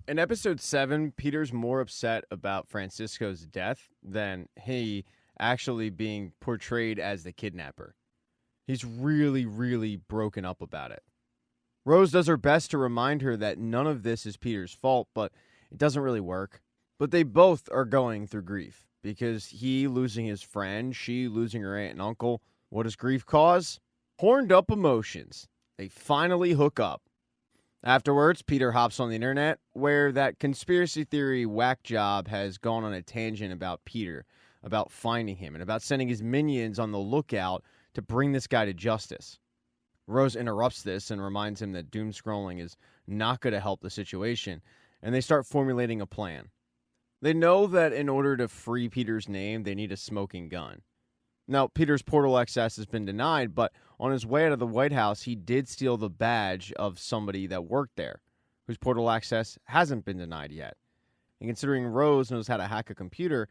In episode 7, Peter's more upset about Francisco's death than he actually being portrayed as the kidnapper. He's really, really broken up about it. Rose does her best to remind her that none of this is Peter's fault, but it doesn't really work. But they both are going through grief, because he losing his friend, she losing her aunt and uncle. What does grief cause? Horned up emotions. They finally hook up. Afterwards, Peter hops on the internet, where that conspiracy theory whack job has gone on a tangent about Peter, about finding him, and about sending his minions on the lookout to bring this guy to justice. Rose interrupts this and reminds him that doom scrolling is not going to help the situation, and they start formulating a plan. They know that in order to free Peter's name, they need a smoking gun. Now, Peter's portal access has been denied, but on his way out of the White House, he did steal the badge of somebody that worked there, whose portal access hasn't been denied yet. And considering Rose knows how to hack a computer,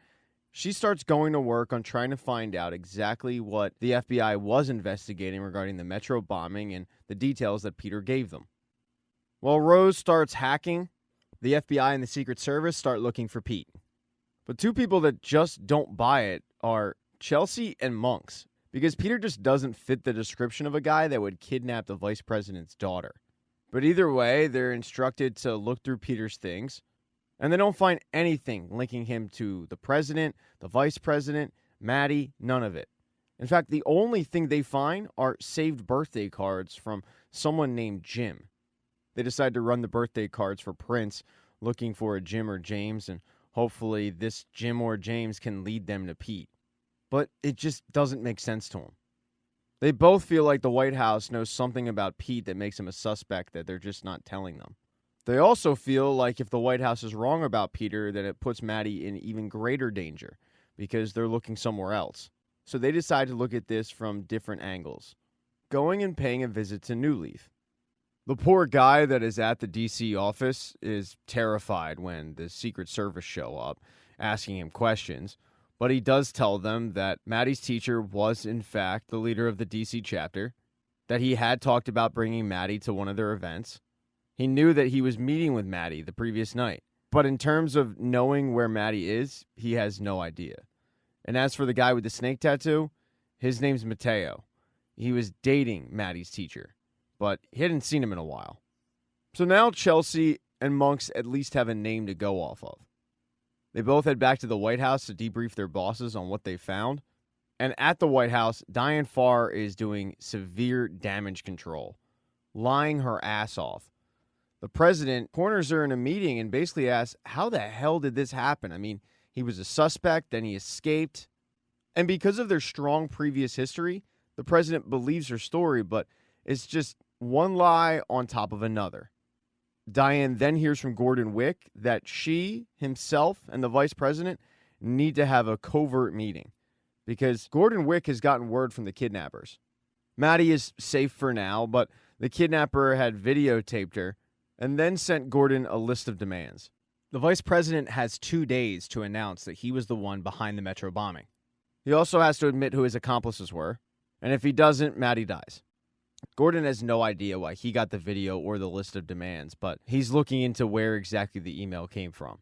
she starts going to work on trying to find out exactly what the FBI was investigating regarding the Metro bombing and the details that Peter gave them. While Rose starts hacking, the FBI and the Secret Service start looking for Pete. But two people that just don't buy it are Chelsea and Monks, because Peter just doesn't fit the description of a guy that would kidnap the vice president's daughter. But either way, they're instructed to look through Peter's things, and they don't find anything linking him to the president, the vice president, Maddie, none of it. In fact, the only thing they find are saved birthday cards from someone named Jim. They decide to run the birthday cards for Prince, looking for a Jim or James, and hopefully this Jim or James can lead them to Pete. But it just doesn't make sense to them. They both feel like the White House knows something about Pete that makes him a suspect that they're just not telling them. They also feel like if the White House is wrong about Peter, then it puts Maddie in even greater danger because they're looking somewhere else. So they decide to look at this from different angles, going and paying a visit to New Leaf. The poor guy that is at the D.C. office is terrified when the Secret Service show up, asking him questions. But he does tell them that Maddie's teacher was, in fact, the leader of the D.C. chapter, that he had talked about bringing Maddie to one of their events. He knew that he was meeting with Maddie the previous night. But in terms of knowing where Maddie is, he has no idea. And as for the guy with the snake tattoo, his name's Mateo. He was dating Maddie's teacher, but he hadn't seen him in a while. So now Chelsea and Monks at least have a name to go off of. They both head back to the White House to debrief their bosses on what they found. And at the White House, Diane Farr is doing severe damage control, lying her ass off. The president corners her in a meeting and basically asks, how the hell did this happen? I mean, he was a suspect, then he escaped. And because of their strong previous history, the president believes her story, but it's just one lie on top of another. Diane then hears from Gordon Wick that she, himself, and the vice president need to have a covert meeting because Gordon Wick has gotten word from the kidnappers. Maddie is safe for now, but the kidnapper had videotaped her and then sent Gordon a list of demands. The vice president has 2 days to announce that he was the one behind the Metro bombing. He also has to admit who his accomplices were, and if he doesn't, Maddie dies. Gordon has no idea why he got the video or the list of demands, but he's looking into where exactly the email came from.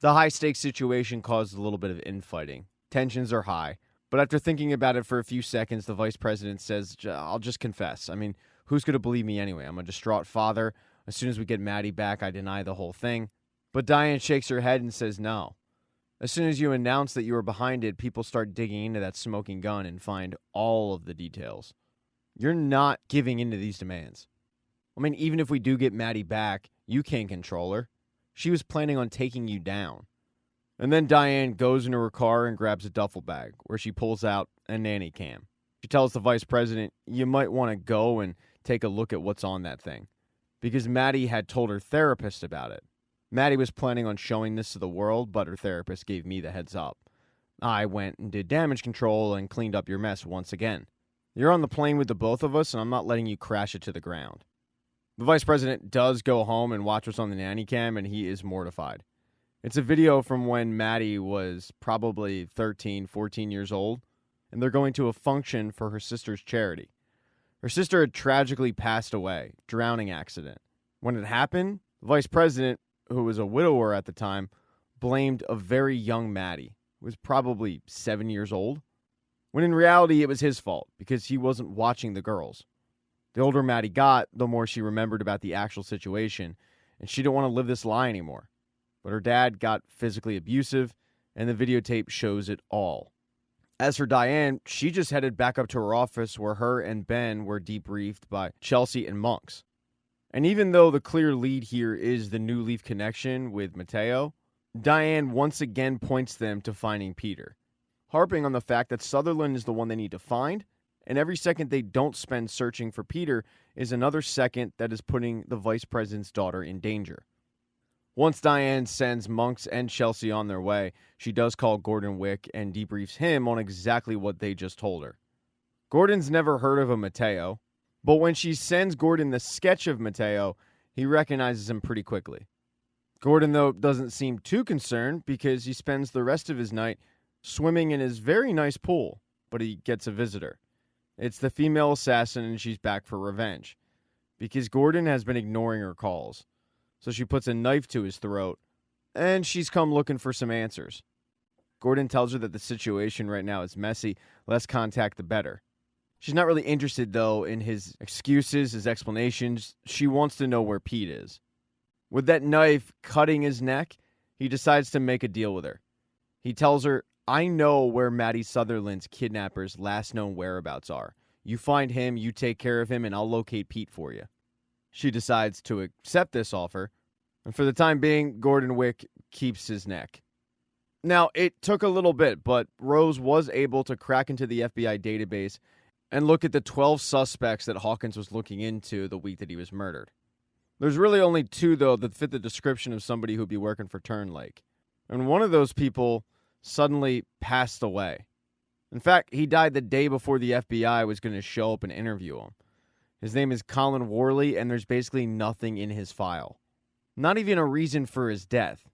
The high-stakes situation caused a little bit of infighting. Tensions are high, but after thinking about it for a few seconds, the vice president says, I'll just confess. I mean, who's going to believe me anyway? I'm a distraught father. As soon as we get Maddie back, I deny the whole thing. But Diane shakes her head and says no. As soon as you announce that you were behind it, people start digging into that smoking gun and find all of the details. You're not giving in to these demands. I mean, even if we do get Maddie back, you can't control her. She was planning on taking you down. And then Diane goes into her car and grabs a duffel bag where she pulls out a nanny cam. She tells the vice president, you might want to go and take a look at what's on that thing. Because Maddie had told her therapist about it. Maddie was planning on showing this to the world, but her therapist gave me the heads up. I went and did damage control and cleaned up your mess once again. You're on the plane with the both of us, and I'm not letting you crash it to the ground. The vice president does go home and watch what's on the nanny cam, and he is mortified. It's a video from when Maddie was probably 13, 14 years old, and they're going to a function for her sister's charity. Her sister had tragically passed away, drowning accident. When it happened, the vice president, who was a widower at the time, blamed a very young Maddie, who was probably 7 years old, when in reality it was his fault because he wasn't watching the girls. The older Maddie got, the more she remembered about the actual situation, and she didn't want to live this lie anymore. But her dad got physically abusive, and the videotape shows it all. As for Diane, she just headed back up to her office where her and Ben were debriefed by Chelsea and Monks. And even though the clear lead here is the New Leaf connection with Mateo, Diane once again points them to finding Peter, harping on the fact that Sutherland is the one they need to find, and every second they don't spend searching for Peter is another second that is putting the vice president's daughter in danger. Once Diane sends Monks and Chelsea on their way, she does call Gordon Wick and debriefs him on exactly what they just told her. Gordon's never heard of a Mateo, but when she sends Gordon the sketch of Mateo, he recognizes him pretty quickly. Gordon, though, doesn't seem too concerned because he spends the rest of his night swimming in his very nice pool, but he gets a visitor. It's the female assassin, and she's back for revenge because Gordon has been ignoring her calls. So she puts a knife to his throat, and she's come looking for some answers. Gordon tells her that the situation right now is messy, less contact the better. She's not really interested, though, in his excuses, his explanations. She wants to know where Pete is. With that knife cutting his neck, he decides to make a deal with her. He tells her, I know where Maddie Sutherland's kidnapper's last known whereabouts are. You find him, you take care of him, and I'll locate Pete for you. She decides to accept this offer, and for the time being, Gordon Wick keeps his neck. Now, it took a little bit, but Rose was able to crack into the FBI database and look at the 12 suspects that Hawkins was looking into the week that he was murdered. There's really only 2, though, that fit the description of somebody who'd be working for Turn Lake. And one of those people suddenly passed away. In fact, he died the day before the FBI was going to show up and interview him. His name is Colin Worley, and there's basically nothing in his file. Not even a reason for his death.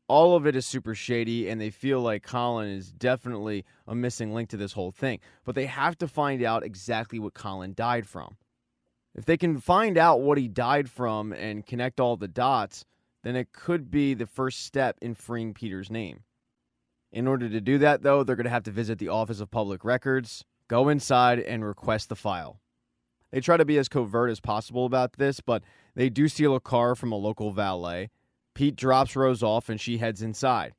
All of it is super shady, and they feel like Colin is definitely a missing link to this whole thing. But they have to find out exactly what Colin died from. If they can find out what he died from and connect all the dots, then it could be the first step in freeing Peter's name. In order to do that, though, they're going to have to visit the Office of Public Records, go inside, and request the file. They try to be as covert as possible about this, but they do steal a car from a local valet. Pete drops Rose off, and she heads inside.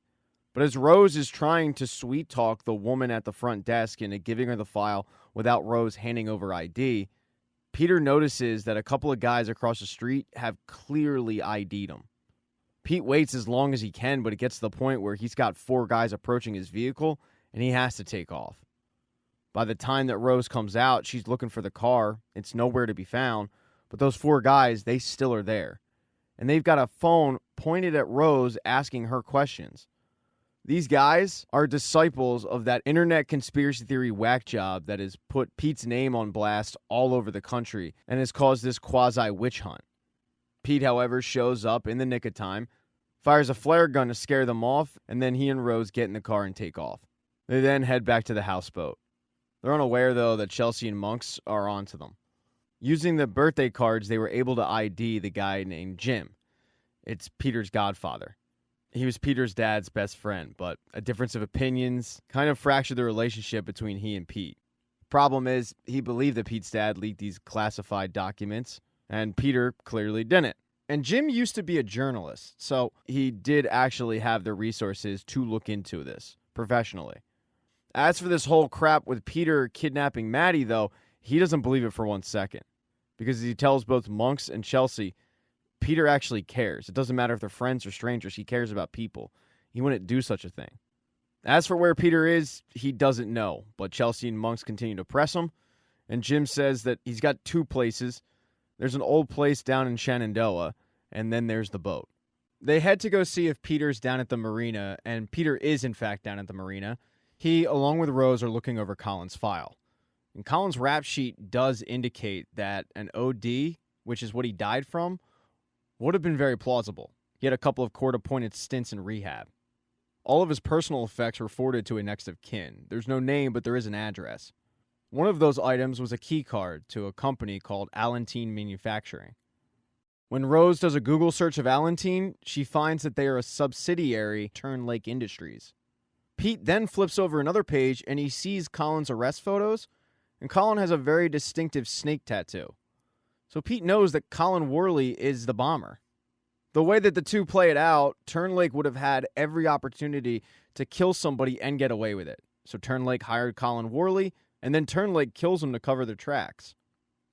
But as Rose is trying to sweet-talk the woman at the front desk into giving her the file without Rose handing over ID, Peter notices that a couple of guys across the street have clearly ID'd him. Pete waits as long as he can, but it gets to the point where he's got 4 guys approaching his vehicle, and he has to take off. By the time that Rose comes out, she's looking for the car. It's nowhere to be found, but those 4 guys, they still are there. And they've got a phone pointed at Rose asking her questions. These guys are disciples of that internet conspiracy theory whack job that has put Pete's name on blast all over the country and has caused this quasi-witch hunt. Pete, however, shows up in the nick of time, fires a flare gun to scare them off, and then he and Rose get in the car and take off. They then head back to the houseboat. They're unaware, though, that Chelsea and Monks are onto them. Using the birthday cards, they were able to ID the guy named Jim. It's Peter's godfather. He was Peter's dad's best friend, but a difference of opinions kind of fractured the relationship between he and Pete. Problem is, he believed that Pete's dad leaked these classified documents, and Peter clearly didn't. And Jim used to be a journalist, so he did actually have the resources to look into this professionally. As for this whole crap with Peter kidnapping Maddie, though, he doesn't believe it for 1 second. Because as he tells both Monks and Chelsea, Peter actually cares. It doesn't matter if they're friends or strangers. He cares about people. He wouldn't do such a thing. As for where Peter is, he doesn't know. But Chelsea and Monks continue to press him. And Jim says that he's got 2 places. There's an old place down in Shenandoah. And then there's the boat. They head to go see if Peter's down at the marina. And Peter is, in fact, down at the marina. He, along with Rose, are looking over Colin's file. And Colin's rap sheet does indicate that an OD, which is what he died from, would have been very plausible. He had a couple of court-appointed stints in rehab. All of his personal effects were forwarded to a next of kin. There's no name, but there is an address. One of those items was a key card to a company called Allentine Manufacturing. When Rose does a Google search of Valentine, she finds that they are a subsidiary of Turn Lake Industries. Pete then flips over another page and he sees Colin's arrest photos, and Colin has a very distinctive snake tattoo. So Pete knows that Colin Worley is the bomber. The way that the two play it out, Turn Lake would have had every opportunity to kill somebody and get away with it. So Turn Lake hired Colin Worley, and then Turn Lake kills him to cover their tracks.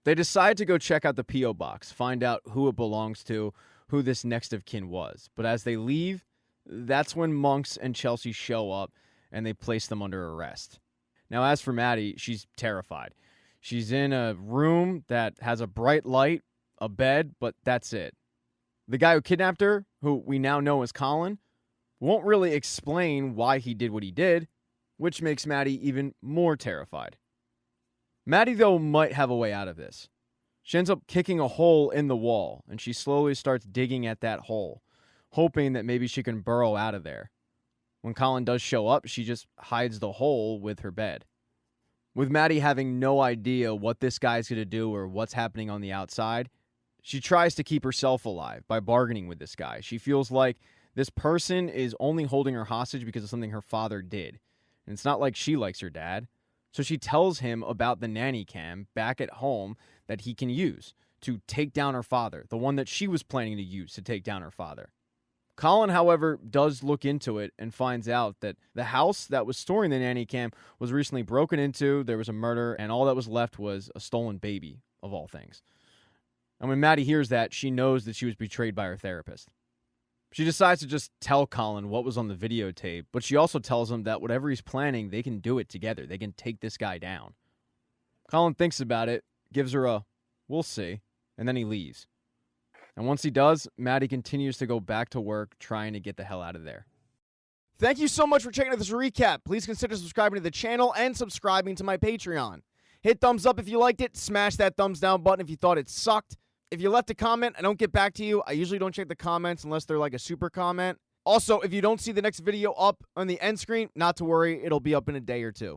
They decide to go check out the P.O. box, find out who it belongs to, who this next of kin was. But as they leave, that's when Monks and Chelsea show up, and they place them under arrest. Now, as for Maddie, she's terrified. She's in a room that has a bright light, a bed, but that's it. The guy who kidnapped her, who we now know as Colin, won't really explain why he did what he did, which makes Maddie even more terrified. Maddie, though, might have a way out of this. She ends up kicking a hole in the wall, and she slowly starts digging at that hole, hoping that maybe she can burrow out of there. When Colin does show up, she just hides the hole with her bed. With Maddie having no idea what this guy's going to do or what's happening on the outside, she tries to keep herself alive by bargaining with this guy. She feels like this person is only holding her hostage because of something her father did. And it's not like she likes her dad. So she tells him about the nanny cam back at home that he can use to take down her father, the one that she was planning to use to take down her father. Colin, however, does look into it and finds out that the house that was storing the nanny cam was recently broken into, there was a murder, and all that was left was a stolen baby, of all things. And when Maddie hears that, she knows that she was betrayed by her therapist. She decides to just tell Colin what was on the videotape, but she also tells him that whatever he's planning, they can do it together. They can take this guy down. Colin thinks about it, gives her a, "we'll see," and then he leaves. And once he does, Maddie continues to go back to work trying to get the hell out of there. Thank you so much for checking out this recap. Please consider subscribing to the channel and subscribing to my Patreon. Hit thumbs up if you liked it. Smash that thumbs down button if you thought it sucked. If you left a comment, I don't get back to you. I usually don't check the comments unless they're like a super comment. Also, if you don't see the next video up on the end screen, not to worry, it'll be up in a day or two.